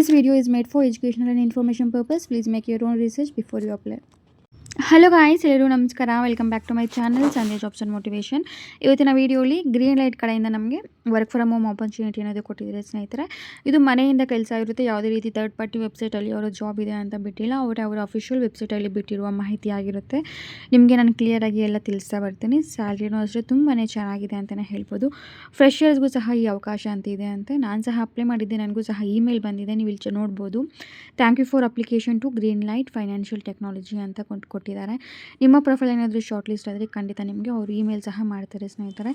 This video is made for educational and information purpose. Please make your own research before you apply. Hello guys, ಎಲ್ಲರೂ ನಮಸ್ಕಾರ. Welcome back to my channel Sanje jobs and motivation. ಇವತ್ತಿನ ವೀಡಿಯೋಲಿ green light ಕಡೆಯಿಂದ ನಮಗೆ work from home opportunity ಅನ್ನೋದು ಕೊಟ್ಟಿದ್ದಾರೆ ಸ್ನೇಹಿತರೆ. ಇದು ಮನೆಯಿಂದ ಕೆಲಸ ಇರುತ್ತೆ. ಯಾವುದೇ ರೀತಿ ಥರ್ಡ್ ಪಾರ್ಟಿ ವೆಬ್ಸೈಟಲ್ಲಿ ಅವರ ಜಾಬ್ ಇದೆ ಅಂತ ಬಿಟ್ಟಿಲ್ಲ. ಅವರ ಅಫಿಷಿಯಲ್ ವೆಬ್ಸೈಟಲ್ಲಿ ಬಿಟ್ಟಿರುವ ಮಾಹಿತಿ ಆಗಿರುತ್ತೆ. ನಿಮಗೆ ನಾನು ಕ್ಲಿಯರಾಗಿ ಎಲ್ಲ ತಿಳಿಸ್ತಾ ಬರ್ತೀನಿ. ಸ್ಯಾಲ್ರಿನೂ ಅಷ್ಟೇ ತುಂಬಾ ಚೆನ್ನಾಗಿದೆ ಅಂತಲೇ ಹೇಳ್ಬೋದು. ಫ್ರೆಷರ್ಸ್ಗೂ ಸಹ ಈ ಅವಕಾಶ ಅಂತ ಇದೆ ಅಂತೆ. ನಾನು ಸಹ ಅಪ್ಲೈ ಮಾಡಿದ್ದೆ, ನನಗೂ ಸಹ ಇಮೇಲ್ ಬಂದಿದೆ. ನೀವು ಇಲ್ಲಿ ನೋಡ್ಬೋದು. Thank you for application to green light financial technology ಅಂತ ಕೊಟ್ಟಿದ್ದಾರೆ. ನಿಮ್ಮ ಪ್ರೊಫೈಲ್ ಏನಾದರೂ ಶಾರ್ಟ್ ಲಿಸ್ಟ್ ಆದರೆ ಖಂಡಿತ ನಿಮಗೆ ಅವರು ಇಮೇಲ್ ಸಹ ಮಾಡ್ತಾರೆ ಸ್ನೇಹಿತರೆ.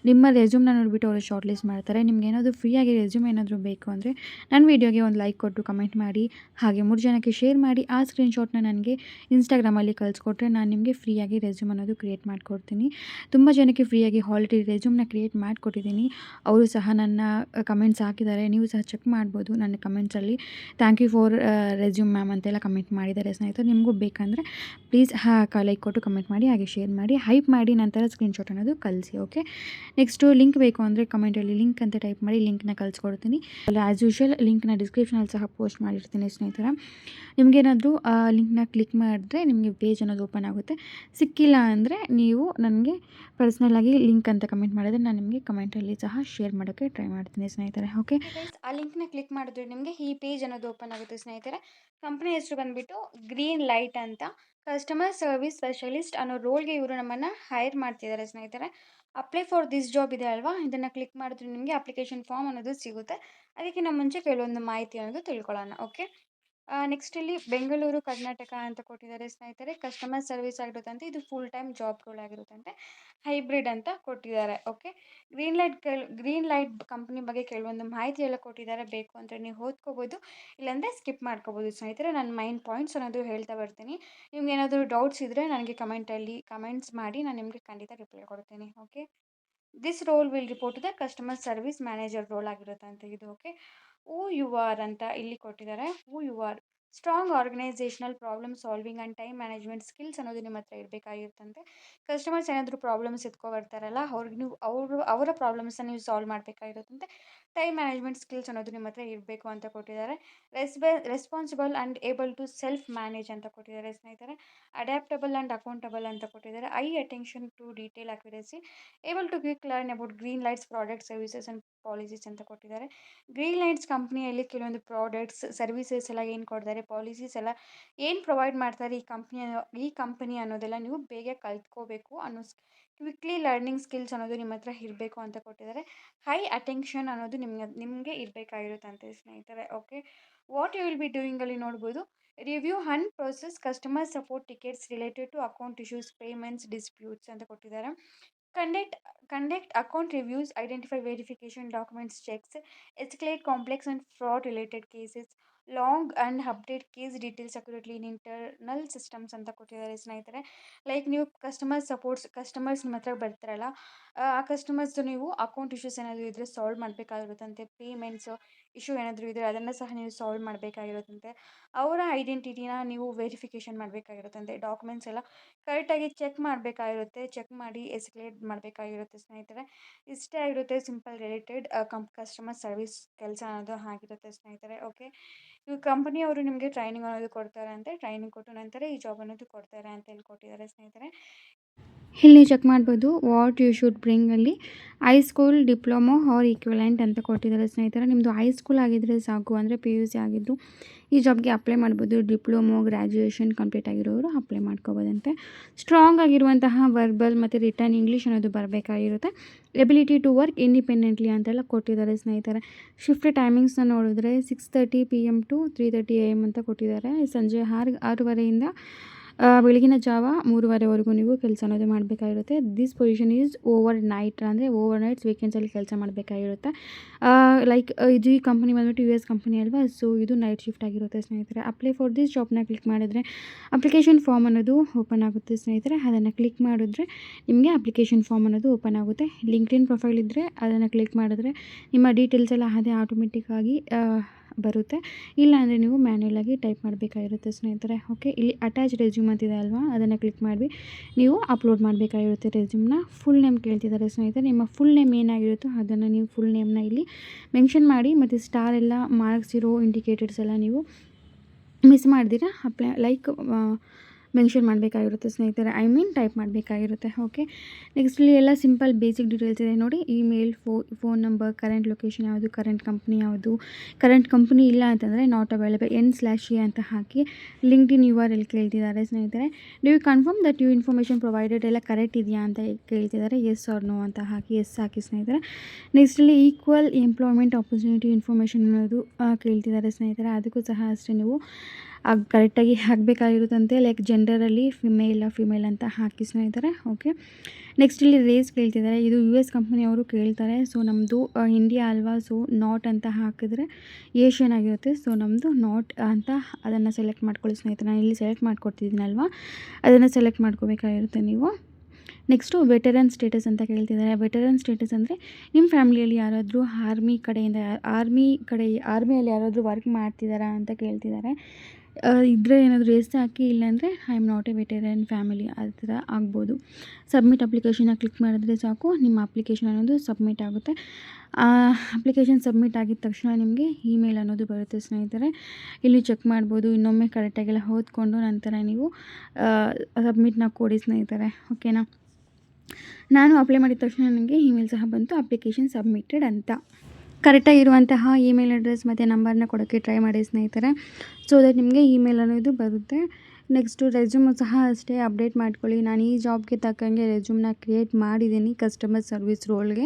ನಿಮ್ಮ ರೆಸ್ಯೂಮ್ನ ನೋಡಿಬಿಟ್ಟು ಅವರು ಶಾರ್ಟ್ ಲಿಸ್ಟ್ ಮಾಡ್ತಾರೆ. ನಿಮ್ಗೆ ಏನಾದರೂ ಫ್ರೀಯಾಗಿ ರೆಸ್ಯೂಮ್ ಏನಾದರೂ ಬೇಕು ಅಂದರೆ ನನ್ನ ವೀಡಿಯೋಗೆ ಒಂದು ಲೈಕ್ ಕೊಟ್ಟು ಕಮೆಂಟ್ ಮಾಡಿ, ಹಾಗೆ 3 ಜನಕ್ಕೆ ಶೇರ್ ಮಾಡಿ. ಆ ಸ್ಕ್ರೀನ್ಶಾಟ್ನ ನನಗೆ ಇನ್ಸ್ಟಾಗ್ರಾಮಲ್ಲಿ ಕಳಿಸ್ಕೊಟ್ರೆ ನಾನು ನಿಮಗೆ ಫ್ರೀಯಾಗಿ ರೆಸ್ಯೂಮ್ ಅನ್ನೋದು ಕ್ರಿಯೇಟ್ ಮಾಡಿಕೊಡ್ತೀನಿ. ತುಂಬ ಜನಕ್ಕೆ ಫ್ರೀಯಾಗಿ ಆಲ್ರೆಡಿ ರೆಸ್ಯೂಮ್ನ ಕ್ರಿಯೇಟ್ ಮಾಡಿಕೊಟ್ಟಿದ್ದೀನಿ. ಅವರು ಸಹ ನನ್ನ ಕಮೆಂಟ್ಸ್ ಹಾಕಿದ್ದಾರೆ. ನೀವು ಸಹ ಚೆಕ್ ಮಾಡ್ಬೋದು. ನನ್ನ ಕಮೆಂಟ್ಸಲ್ಲಿ thank you for resume ma'am ಅಂತೆಲ್ಲ ಕಮೆಂಟ್ ಮಾಡಿದ್ದಾರೆ ಸ್ನೇಹಿತರೆ. ನಿಮಗೂ ಬೇಕಂದರೆ ಪ್ಲೀಸ್ ಲೈಕ್ ಕೊಟ್ಟು ಕಮೆಂಟ್ ಮಾಡಿ, ಹಾಗೆ ಶೇರ್ ಮಾಡಿ, ಹೈಪ್ ಮಾಡಿ, ನಂತರ ಸ್ಕ್ರೀನ್ಶಾಟ್ ಅನ್ನೋದು ಕಳಿಸಿ. ಓಕೆ, ನೆಕ್ಸ್ಟು ಲಿಂಕ್ ಬೇಕು ಅಂದರೆ ಕಮೆಂಟಲ್ಲಿ ಲಿಂಕ್ ಅಂತ ಟೈಪ್ ಮಾಡಿ ಲಿಂಕ್ನ ಕಳಿಸ್ಕೊಡ್ತೀನಿ. ಆ್ಯಸ್ ಯೂಶುವಲ್ ಲಿಂಕ್ನ ಡಿಸ್ಕ್ರಿಪ್ಷನಲ್ಲಿ ಸಹ ಪೋಸ್ಟ್ ಮಾಡಿರ್ತೀನಿ ಸ್ನೇಹಿತರೆ. ನಿಮಗೇನಾದರೂ ಆ ಲಿಂಕ್ನ ಕ್ಲಿಕ್ ಮಾಡಿದ್ರೆ ನಿಮಗೆ ಪೇಜ್ ಅನ್ನೋದು ಓಪನ್ ಆಗುತ್ತೆ. ಸಿಕ್ಕಿಲ್ಲ ಅಂದರೆ ನೀವು ನನಗೆ ಪರ್ಸ್ನಲಾಗಿ ಲಿಂಕ್ ಅಂತ ಕಮೆಂಟ್ ಮಾಡಿದ್ರೆ ನಾನು ನಿಮಗೆ ಕಮೆಂಟಲ್ಲಿ ಸಹ ಶೇರ್ ಮಾಡೋಕ್ಕೆ ಟ್ರೈ ಮಾಡ್ತೀನಿ ಸ್ನೇಹಿತರೆ. ಓಕೆ, ಆ ಲಿಂಕ್ನ ಕ್ಲಿಕ್ ಮಾಡಿದ್ರೆ ನಿಮಗೆ ಈ ಪೇಜ್ ಅನ್ನೋದು ಓಪನ್ ಆಗುತ್ತೆ ಸ್ನೇಹಿತರೆ. ಕಂಪ್ನಿ ಹೆಸರು ಬಂದುಬಿಟ್ಟು ಗ್ರೀನ್ ಲೈಟ್ ಅಂತ. ಕಸ್ಟಮರ್ ಸರ್ವಿಸ್ ಸ್ಪೆಷಲಿಸ್ಟ್ ಅನ್ನೋ ರೋಲ್ಗೆ ಇವರು ನಮ್ಮನ್ನು ಹೈರ್ ಮಾಡ್ತಿದ್ದಾರೆ ಸ್ನೇಹಿತರೆ. ಅಪ್ಲೈ ಫಾರ್ ದಿಸ್ ಜಾಬ್ ಇದೆ ಅಲ್ವಾ, ಇದನ್ನು ಕ್ಲಿಕ್ ಮಾಡಿದ್ರೆ ನಿಮಗೆ ಅಪ್ಲಿಕೇಶನ್ ಫಾರ್ಮ್ ಅನ್ನೋದು ಸಿಗುತ್ತೆ. ಅದಕ್ಕಿಂತ ಮುಂಚೆ ಕೆಲವೊಂದು ಮಾಹಿತಿ ಅನ್ನೋದು ತಿಳ್ಕೊಳ್ಳೋಣ. ಓಕೆ, ನೆಕ್ಸ್ಟ್ ಇಲ್ಲಿ ಬೆಂಗಳೂರು ಕರ್ನಾಟಕ ಅಂತ ಕೊಟ್ಟಿದ್ದಾರೆ ಸ್ನೇಹಿತರೆ. ಕಸ್ಟಮರ್ ಸರ್ವಿಸ್ ಆಗಿರುತ್ತಂತೆ. ಇದು ಫುಲ್ ಟೈಮ್ ಜಾಬ್ಗಳಾಗಿರುತ್ತಂತೆ. ಹೈಬ್ರಿಡ್ ಅಂತ ಕೊಟ್ಟಿದ್ದಾರೆ. ಓಕೆ, ಗ್ರೀನ್ ಲೈಟ್ ಕಂಪ್ನಿ ಬಗ್ಗೆ ಕೆಲವೊಂದು ಮಾಹಿತಿ ಎಲ್ಲ ಕೊಟ್ಟಿದ್ದಾರೆ. ಬೇಕು ಅಂದರೆ ನೀವು ಓದ್ಕೋಬೋದು, ಇಲ್ಲಾಂದರೆ ಸ್ಕಿಪ್ ಮಾಡ್ಕೋಬೋದು ಸ್ನೇಹಿತರೆ. ನಾನು ಮೈನ್ ಪಾಯಿಂಟ್ಸ್ ಅನ್ನೋದು ಹೇಳ್ತಾ ಬರ್ತೀನಿ. ನಿಮ್ಗೆ ಏನಾದರೂ ಡೌಟ್ಸ್ ಇದ್ದರೆ ನನಗೆ ಕಮೆಂಟ್ಸ್ ಮಾಡಿ, ನಾನು ನಿಮಗೆ ಖಂಡಿತ ರಿಪ್ಲೈ ಕೊಡ್ತೀನಿ. Okay, this role will report to the customer service manager role ಆಗಿರುತ್ತೆ ಇದು. ಓಕೆ, ಹೂ ಯು ಆರ್ ಅಂತ ಇಲ್ಲಿ ಕೊಟ್ಟಿದ್ದಾರೆ. Who you are strong organisational problem solving and time management skills ಅನ್ನೋದು ನಿಮ್ಮ ಹತ್ರ ಇರಬೇಕಾಗಿರುತ್ತಂತೆ. ಕಸ್ಟಮರ್ಸ್ ಏನಾದರೂ ಪ್ರಾಬ್ಲಮ್ಸ್ ಬರ್ತಾರಲ್ಲ, ಅವ್ರಿಗೆ ನೀವು ಅವರ ಪ್ರಾಬ್ಲಮ್ಸನ್ನು ನೀವು ಸಾಲ್ವ್ ಮಾಡಬೇಕಾಗಿರುತ್ತಂತೆ. ಟೈಮ್ ಮ್ಯಾನೇಜ್ಮೆಂಟ್ ಸ್ಕಿಲ್ಸ್ ಅನ್ನೋದು ನಿಮ್ಮ ಹತ್ರ ಇರಬೇಕು ಅಂತ ಕೊಟ್ಟಿದ್ದಾರೆ. Responsible and able to self manage ಅಂತ ಕೊಟ್ಟಿದ್ದಾರೆ ಸ್ನೇಹಿತರೆ. ಅಡ್ಯಾಪ್ಟಬಲ್ ಆ್ಯಂಡ್ ಅಕೌಂಟಬಲ್ ಅಂತ ಕೊಟ್ಟಿದ್ದಾರೆ. I attention to detail accuracy, able to quick learn about green lights product services and policies ಅಂತ ಕೊಟ್ಟಿದ್ದಾರೆ. ಗ್ರೀನ್ ಲೈಟ್ಸ್ ಕಂಪ್ನಿಯಲ್ಲಿ ಕೆಲವೊಂದು ಪ್ರಾಡಕ್ಟ್ಸ್ ಸರ್ವಿಸಸ್ ಎಲ್ಲ ಏನು ಕೊಡ್ತಾರೆ, ಪಾಲಿಸೀಸ್ ಎಲ್ಲ ಏನು ಪ್ರೊವೈಡ್ ಮಾಡ್ತಾರೆ ಈ ಕಂಪನಿ ಅನ್ನೋದೆಲ್ಲ ನೀವು ಬೇಗ ಕಲ್ತ್ಕೋಬೇಕು ಅನ್ನೋ ಕ್ವಿಕ್ಲಿ ಲರ್ನಿಂಗ್ ಸ್ಕಿಲ್ಸ್ ಅನ್ನೋದು ನಿಮ್ಮ ಹತ್ರ ಇರಬೇಕು ಅಂತ ಕೊಟ್ಟಿದ್ದಾರೆ. ಹೈ ಅಟೆನ್ಷನ್ ಅನ್ನೋದು ನಿಮಗೆ ಇರಬೇಕಾಗಿರುತ್ತಂತೆ ಸ್ನೇಹಿತರೆ. Okay, what you will be doing ಅಲ್ಲಿ ನೋಡ್ಬೋದು. Review and process customer support tickets related to account issues, payments, disputes ಅಂತ ಕೊಟ್ಟಿದ್ದಾರೆ. Conduct account reviews, identify verification documents checks, escalate complex and fraud related cases, long and update case details accurately in internal systems ಅಂತ ಕೊಟ್ಟಿದ್ದಾರೆ ಸ್ನೇಹಿತರೆ. Like ನೀವು customers ನಿಮ್ಮ ಹತ್ರ ಬರ್ತಾರಲ್ಲ, ಆ ಕಸ್ಟಮರ್ಸ್ ನೀವು ಅಕೌಂಟ್ ಇಶ್ಯೂಸ್ ಏನಾದರೂ ಇದ್ದರೆ ಸಾಲ್ವ್ ಮಾಡಬೇಕಾಗಿರುತ್ತಂತೆ. ಪೇಮೆಂಟ್ಸ್ ಇಶ್ಯೂ ಏನಾದರೂ ಇದ್ದರೆ ಅದನ್ನು ಸಹ ನೀವು ಸಾಲ್ವ್ ಮಾಡಬೇಕಾಗಿರುತ್ತಂತೆ. ಅವರ ಐಡೆಂಟಿಟಿನ ನೀವು ವೆರಿಫಿಕೇಷನ್ ಮಾಡಬೇಕಾಗಿರುತ್ತಂತೆ. ಡಾಕ್ಯುಮೆಂಟ್ಸ್ ಎಲ್ಲ ಕರೆಕ್ಟಾಗಿ ಚೆಕ್ ಮಾಡಬೇಕಾಗಿರುತ್ತೆ. ಚೆಕ್ ಮಾಡಿ ಎಸ್ಕಲೇಟ್ ಮಾಡಬೇಕಾಗಿರುತ್ತೆ ಸ್ನೇಹಿತರೆ. ಇಷ್ಟೇ ಆಗಿರುತ್ತೆ ಸಿಂಪಲ್ ರಿಲೇಟೆಡ್ ಕಸ್ಟಮರ್ ಸರ್ವಿಸ್ ಕೆಲಸ ಅನ್ನೋದು ಆಗಿರುತ್ತೆ ಸ್ನೇಹಿತರೆ. ಓಕೆ, ಈ ಕಂಪನಿಯವರು ನಿಮಗೆ ಟ್ರೈನಿಂಗ್ ಅನ್ನೋದು ಕೊಡ್ತಾರೆ ಅಂತೆ. ಟ್ರೈನಿಂಗ್ ಕೊಟ್ಟು ನಂತರ ಈ ಜಾಬ್ ಅನ್ನೋದು ಕೊಡ್ತಾರೆ ಅಂತ ಹೇಳಿ ಕೊಟ್ಟಿದ್ದಾರೆ ಸ್ನೇಹಿತರೆ. ಇಲ್ಲಿ ನೀವು ಚೆಕ್ ಮಾಡ್ಬೋದು. ವಾಟ್ ಯು ಶುಡ್ ಬ್ರಿಂಗ್ ಅಲ್ಲಿ ಹೈಸ್ಕೂಲ್ ಡಿಪ್ಲೊಮೊ ಆರ್ ಈಕ್ವಲೆಂಟ್ ಅಂತ ಕೊಟ್ಟಿದ್ದಾರೆ ಸ್ನೇಹಿತರೆ. ನಿಮ್ಮದು ಹೈಸ್ಕೂಲ್ ಆಗಿದ್ದರೆ ಸಾಕು, ಅಂದರೆ PUC ಆಗಿದ್ದು ಈ ಜಾಬ್ಗೆ ಅಪ್ಲೈ ಮಾಡ್ಬೋದು. ಡಿಪ್ಲೊಮೊ ಗ್ರ್ಯಾಜುಯೇಷನ್ ಕಂಪ್ಲೀಟ್ ಆಗಿರೋರು ಅಪ್ಲೈ ಮಾಡ್ಕೋಬೋದಂತೆ. ಸ್ಟ್ರಾಂಗ್ ಆಗಿರುವಂತಹ ವರ್ಬಲ್ ಮತ್ತು ರಿಟರ್ನ್ ಇಂಗ್ಲೀಷ್ ಅನ್ನೋದು ಬರಬೇಕಾಗಿರುತ್ತೆ. ಎಬಿಲಿಟಿ ಟು ವರ್ಕ್ ಇಂಡಿಪೆಂಡೆಂಟ್ಲಿ ಅಂತೆಲ್ಲ ಕೊಟ್ಟಿದ್ದಾರೆ ಸ್ನೇಹಿತರೆ. ಶಿಫ್ಟ್ ಟೈಮಿಂಗ್ಸ್ನ ನೋಡಿದ್ರೆ 6:30 PM ಟು 3:30 AM ಅಂತ ಕೊಟ್ಟಿದ್ದಾರೆ. ಸಂಜೆ 6:30ಯಿಂದ ಬೆಳಗಿನ ಜಾವ 3:30ವರೆಗೂ ನೀವು ಕೆಲಸ ಅನ್ನೋದು ಮಾಡಬೇಕಾಗಿರುತ್ತೆ. This position is overnight, ಅಂದರೆ ಓವರ್ ನೈಟ್ಸ್ ವೀಕೆಂಡ್ಸಲ್ಲಿ ಕೆಲಸ ಮಾಡಬೇಕಾಗಿರುತ್ತೆ. ಲೈಕ್ ಇದು ಈ ಕಂಪನಿ ಬಂದುಬಿಟ್ಟು US ಕಂಪನಿ ಅಲ್ವಾ, ಸೊ ಇದು ನೈಟ್ ಶಿಫ್ಟ್ ಆಗಿರುತ್ತೆ ಸ್ನೇಹಿತರೆ. ಅಪ್ಲೈ ಫಾರ್ ದಿಸ್ ಜಾಬ್ನ ಕ್ಲಿಕ್ ಮಾಡಿದ್ರೆ ಅಪ್ಲಿಕೇಶನ್ ಫಾರ್ಮ್ ಅನ್ನೋದು ಓಪನ್ ಆಗುತ್ತೆ ಸ್ನೇಹಿತರೆ. ಅದನ್ನು ಕ್ಲಿಕ್ ಮಾಡಿದ್ರೆ ನಿಮಗೆ ಅಪ್ಲಿಕೇಶನ್ ಫಾರ್ಮ್ ಅನ್ನೋದು ಓಪನ್ ಆಗುತ್ತೆ. ಲಿಂಕ್ಡ್ಇನ್ ಪ್ರೊಫೈಲ್ ಇದ್ದರೆ ಅದನ್ನು ಕ್ಲಿಕ್ ಮಾಡಿದ್ರೆ ನಿಮ್ಮ ಡೀಟೇಲ್ಸ್ ಎಲ್ಲ ಅದೇ ಆಟೋಮೆಟಿಕ್ಕಾಗಿ ಬರುತ್ತೆ. ಇಲ್ಲ ಅಂದರೆ ನೀವು ಮ್ಯಾನ್ಯಲಾಗಿ ಟೈಪ್ ಮಾಡಬೇಕಾಗಿರುತ್ತೆ ಸ್ನೇಹಿತರೆ. ಓಕೆ, ಇಲ್ಲಿ ಅಟ್ಯಾಚ್ ರೆಸ್ಯೂಮ್ ಅಂತಿದೆ ಅಲ್ವಾ, ಅದನ್ನು ಕ್ಲಿಕ್ ಮಾಡಿ ನೀವು ಅಪ್ಲೋಡ್ ಮಾಡಬೇಕಾಗಿರುತ್ತೆ ರೆಸ್ಯೂಮ್ನ. ಫುಲ್ ನೇಮ್ ಕೇಳ್ತಿದ್ದಾರೆ ಸ್ನೇಹಿತರೆ. ನಿಮ್ಮ ಫುಲ್ ನೇಮ್ ಏನಾಗಿರುತ್ತೋ ಅದನ್ನು ನೀವು ಫುಲ್ ನೇಮ್ನ ಇಲ್ಲಿ ಮೆನ್ಷನ್ ಮಾಡಿ, ಮತ್ತು ಸ್ಟಾರ್ ಎಲ್ಲ ಮಾರ್ಕ್ಸ್ ಇರೋ ಇಂಡಿಕೇಟರ್ಸ್ ಎಲ್ಲ ನೀವು ಮಿಸ್ ಮಾಡ್ದಿರ ಮೆನ್ಷನ್ ಮಾಡಬೇಕಾಗಿರುತ್ತೆ ಸ್ನೇಹಿತರೆ. ಟೈಪ್ ಮಾಡಬೇಕಾಗಿರುತ್ತೆ. ಓಕೆ, ನೆಕ್ಸ್ಟ್ ಇಲ್ಲಿ ಎಲ್ಲ ಸಿಂಪಲ್ ಬೇಸಿಕ್ ಡೀಟೇಲ್ಸ್ ಇದೆ ನೋಡಿ. Email, phone number, current location ಯಾವುದು, ಕರೆಂಟ್ ಕಂಪ್ನಿ ಯಾವುದು. ಕರೆಂಟ್ ಕಂಪ್ನಿ ಇಲ್ಲ ಅಂತಂದರೆ ನಾಟ್ ಅವೈಲೇಬಲ್ N/A ಅಂತ ಹಾಕಿ. ಲಿಂಕ್ಡ್ಇನ್ URL ಕೇಳ್ತಿದ್ದಾರೆ ಸ್ನೇಹಿತರೆ. ನೀವು confirm that you information provided ಎಲ್ಲ ಕರೆಕ್ಟ್ ಇದೆಯಾ ಅಂತ ಕೇಳ್ತಿದ್ದಾರೆ. ಎಸ್ ಆರ್ ನೋ ಅಂತ ಹಾಕಿ ಎಸ್ ಹಾಕಿ ಸ್ನೇಹಿತರೆ. ನೆಕ್ಸ್ಟ್ ಇಲ್ಲಿ ಈಕ್ವಲ್ ಎಂಪ್ಲಾಯ್ಮೆಂಟ್ ಆಪರ್ಚುನಿಟಿ ಇನ್ಫಾರ್ಮೇಷನ್ ಅನ್ನೋದು ಕೇಳ್ತಿದ್ದಾರೆ ಸ್ನೇಹಿತರೆ. ಅದಕ್ಕೂ ಸಹ ಅಷ್ಟೇ ನೀವು ಕರೆಕ್ಟಾಗಿ ಹಾಕಬೇಕಾಗಿರುತ್ತಂತೆ. ಲೈಕ್ ಜೆಂಡರಲ್ಲಿ ಫಿಮೇಲ್ ಅಂತ ಹಾಕಿ ಸ್ನೇಹಿತರೆ. ಓಕೆ, ನೆಕ್ಸ್ಟ್ ಇಲ್ಲಿ ರೇಸ್ ಕೇಳ್ತಿದ್ದಾರೆ. ಇದು US ಕಂಪ್ನಿಯವರು ಕೇಳ್ತಾರೆ. ಸೊ ನಮ್ಮದು ಇಂಡಿಯಾ ಅಲ್ವಾ, ಸೊ ನಾಟ್ ಅಂತ ಹಾಕಿದ್ರೆ ಏಷ್ಯನ್ ಆಗಿರುತ್ತೆ. ಸೊ ನಮ್ಮದು ನಾಟ್ ಅಂತ ಅದನ್ನು ಸೆಲೆಕ್ಟ್ ಮಾಡ್ಕೊಳ್ಳಿ ಸ್ನೇಹಿತರೆ. ನಾನು ಇಲ್ಲಿ ಸೆಲೆಕ್ಟ್ ಮಾಡ್ಕೊಡ್ತಿದ್ದೀನಲ್ವ, ಅದನ್ನು ಸೆಲೆಕ್ಟ್ ಮಾಡ್ಕೋಬೇಕಾಗಿರುತ್ತೆ ನೀವು. ನೆಕ್ಸ್ಟು ವೆಟರನ್ ಸ್ಟೇಟಸ್ ಅಂತ ಕೇಳ್ತಿದ್ದಾರೆ. ವೆಟರನ್ ಸ್ಟೇಟಸ್ ಅಂದರೆ ನಿಮ್ಮ ಫ್ಯಾಮಿಲಿಯಲ್ಲಿ ಯಾರಾದರೂ ಆರ್ಮಿಯಲ್ಲಿ ಯಾರಾದರೂ ವರ್ಕ್ ಮಾಡ್ತಿದ್ದಾರಾ ಅಂತ ಕೇಳ್ತಿದ್ದಾರೆ. ಇದ್ದರೆ ಏನಾದರೂ ಎಸ್ ಹಾಕಿ, ಇಲ್ಲಾಂದರೆ I am not A veteran family ಆ ಥರ ಆಗ್ಬೋದು. ಸಬ್ಮಿಟ್ ಅಪ್ಲಿಕೇಶನ್ನ ಕ್ಲಿಕ್ ಮಾಡಿದ್ರೆ ಸಾಕು, ನಿಮ್ಮ ಅಪ್ಲಿಕೇಶನ್ ಅನ್ನೋದು ಸಬ್ಮಿಟ್ ಆಗುತ್ತೆ. ಅಪ್ಲಿಕೇಶನ್ ಸಬ್ಮಿಟ್ ಆಗಿದ ತಕ್ಷಣ ನಿಮಗೆ ಇಮೇಲ್ ಅನ್ನೋದು ಬರುತ್ತೆ ಸ್ನೇಹಿತರೆ. ಇಲ್ಲಿ ಚೆಕ್ ಮಾಡ್ಬೋದು. ಇನ್ನೊಮ್ಮೆ ಕರೆಕ್ಟಾಗೆಲ್ಲ ಓದ್ಕೊಂಡು ನಂತರ ನೀವು ಸಬ್ಮಿಟ್ನ ಕೊಡಿ ಸ್ನೇಹಿತರೆ. ಓಕೆನಾ. ನಾನು ಅಪ್ಲೈ ಮಾಡಿದ ತಕ್ಷಣ ನನಗೆ ಇಮೇಲ್ ಸಹ ಬಂತು, ಅಪ್ಲಿಕೇಶನ್ ಸಬ್ಮಿಟೆಡ್ ಅಂತ. ಕರೆಕ್ಟಾಗಿರುವಂತಹ ಇಮೇಲ್ ಅಡ್ರೆಸ್ ಮತ್ತು ನಂಬರ್ನ ಕೊಡೋಕ್ಕೆ ಟ್ರೈ ಮಾಡಿ ಸ್ನೇಹಿತರೆ. ಸೊ ದಟ್ ನಿಮಗೆ ಇಮೇಲ್ ಅನ್ನೋದು ಬರುತ್ತೆ. ನೆಕ್ಸ್ಟು ರೆಸ್ಯೂಮು ಸಹ ಅಷ್ಟೇ ಅಪ್ಡೇಟ್ ಮಾಡ್ಕೊಳ್ಳಿ. ನಾನು ಈ ಜಾಬ್ಗೆ ತಕ್ಕಂಗೆ ರೆಸ್ಯೂಮ್ನ ಕ್ರಿಯೇಟ್ ಮಾಡಿದ್ದೀನಿ ಕಸ್ಟಮರ್ ಸರ್ವಿಸ್ ರೋಲ್ಗೆ.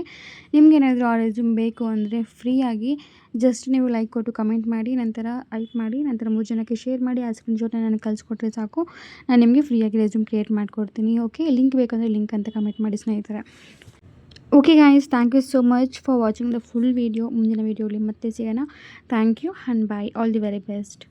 ನಿಮಗೇನಾದರೂ ಆ ರೆಸ್ಯೂಮ್ ಬೇಕು ಅಂದರೆ ಫ್ರೀಯಾಗಿ ಜಸ್ಟ್ ನೀವು ಲೈಕ್ ಕೊಟ್ಟು ಕಮೆಂಟ್ ಮಾಡಿ, ನಂತರ 3 ಜನಕ್ಕೆ ಶೇರ್ ಮಾಡಿ. ಆ ಸ್ಕ್ರೀನ್ಶಾಟ್ನ ನನಗೆ ಕಳಿಸ್ಕೊಟ್ರೆ ಸಾಕು, ನಾನು ನಿಮಗೆ ಫ್ರೀಯಾಗಿ ರೆಸ್ಯೂಮ್ ಕ್ರಿಯೇಟ್ ಮಾಡಿಕೊಡ್ತೀನಿ. ಓಕೆ, ಲಿಂಕ್ ಬೇಕಂದರೆ ಲಿಂಕ್ ಅಂತ ಕಮೆಂಟ್ ಮಾಡಿ ಸ್ನೇಹಿತರೆ. Okay guys, thank you so much for watching the full video. ಮುಂದಿನ ವೀಡಿಯೋಲಿ ಮತ್ತೆ ಸಿಗೋಣ. Thank you and bye. All the very best.